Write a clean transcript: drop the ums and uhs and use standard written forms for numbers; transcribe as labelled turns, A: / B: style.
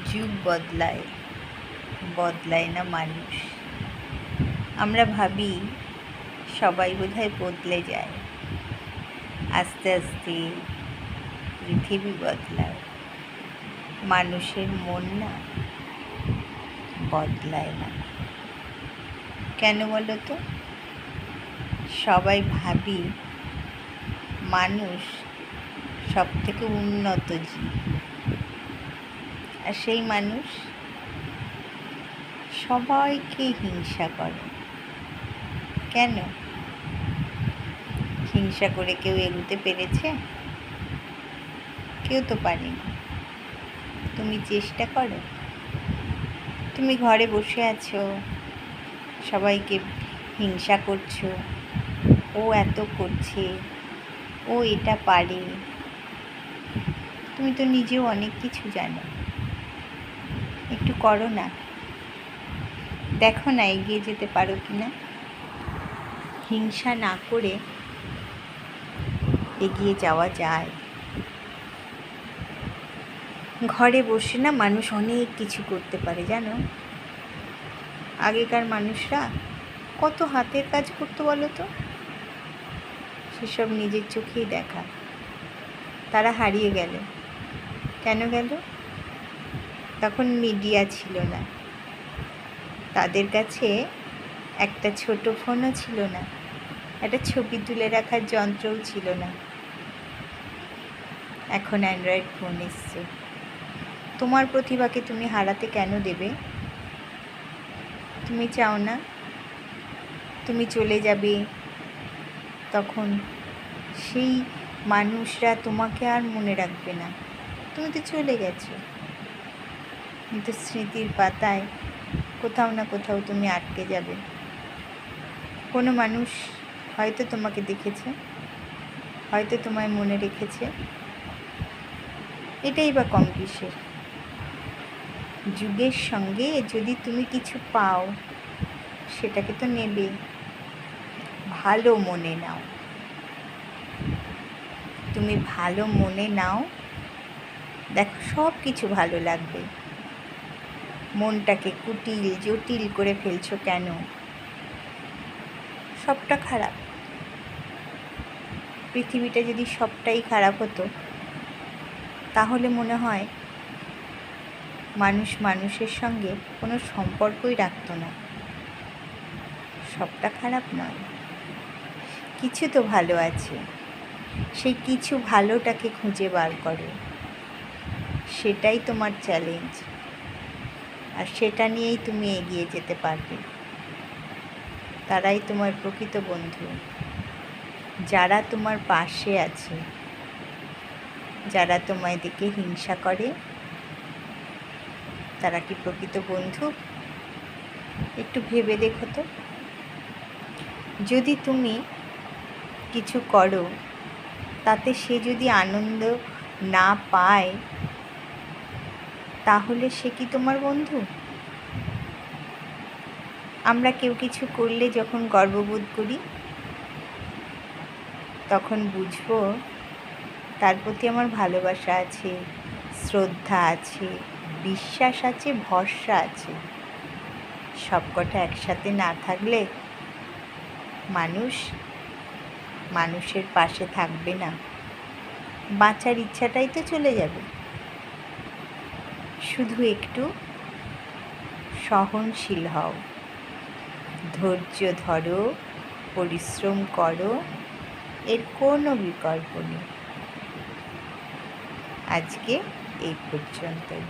A: যুগ বদলায়, বদলায় না মানুষ। আমরা ভাবি সবাই বোধহয় বদলে যায়, আস্তে আস্তে পৃথিবী বদলায়, মানুষের মন না বদলায় না। কেন বলো তো? সবাই ভাবি মানুষ সব থেকে উন্নত জীব, আর সেই মানুষ সবাইকে হিংসা করে। কেন? হিংসা করে কেউ এগোতে পেরেছে? কেউ তো পারেনি। তুমি চেষ্টা করো। তুমি ঘরে বসে আছো, সবাইকে হিংসা করছো, ও এত করছে, ও এটা পারে। তুমি তো নিজেও অনেক কিছু জানো, একটু করো না। দেখো না এগিয়ে যেতে পারো কি না। হিংসা না করে এগিয়ে যাওয়া যায়। ঘরে বসে না মানুষ অনেক কিছু করতে পারে, জানো? আগেকার মানুষরা কত হাতের কাজ করতো বলো তো? সেসব নিজের চোখেই দেখা। তারা হারিয়ে গেল। কেন গেল? তখন মিডিয়া ছিল না, তাদের কাছে একটা ছোট ফোনও ছিল না, একটা ছবি তুলে রাখার যন্ত্রও ছিল না। এখন অ্যান্ড্রয়েড ফোন এসছে। তোমার প্রতিভাকে তুমি হারাতে কেন দেবে? তুমি চাও না তুমি চলে যাবে, তখন সেই মানুষরা তোমাকে আর মনে রাখবে না। তুমি তো চলে গেছো, কিন্তু স্মৃতির পাতায় কোথাও না কোথাও তুমি আটকে যাবে। কোনো মানুষ হয়তো তোমাকে দেখেছে, হয়তো তোমায় মনে রেখেছে। এটাই বা কম কিসের? যুগের সঙ্গে যদি তুমি কিছু পাও, সেটাকে তো নেবে। ভালো মনে নাও, তুমি ভালো মনে নাও, দেখো সব কিছু ভালো লাগবে। মনটাকে কুটিল জটিল করে ফেলছো কেন? সবটা খারাপ। পৃথিবীটা যদি সবটাই খারাপ হতো, তাহলে মনে হয় মানুষ মানুষের সঙ্গে কোনো সম্পর্কই রাখতো না। সবটা খারাপ নয়, কিছু তো ভালো আছে। সেই কিছু ভালোটাকে খুঁজে বার করো, সেটাই তোমার চ্যালেঞ্জ, আর সেটা নিয়েই তুমি এগিয়ে যেতে পারবে। তারাই তোমার প্রকৃত বন্ধু, যারা তোমার পাশে আছে। যারা তোমায় দেখে হিংসা করে, তারা কি প্রকৃত বন্ধু? একটু ভেবে দেখো তো। যদি তুমি কিছু করো, তাতে সে যদি আনন্দ না পায়, তাহলে সে কি তোমার বন্ধু? আমরা কেউ কিছু করলে যখন গর্ববোধ করি, তখন বুঝবো তার প্রতি আমার ভালোবাসা আছে, শ্রদ্ধা আছে, বিশ্বাস আছে, ভরসা আছে। সবকটা একসাথে না থাকলে মানুষ মানুষের পাশে থাকবে না, বাঁচার ইচ্ছাটাই তো চলে যাবে। শুধু একটু সহনশীল হও, ধৈর্য ধরো, পরিশ্রম করো, এর কোনো বিকল্প নেই। আজকে এই পর্যন্তই।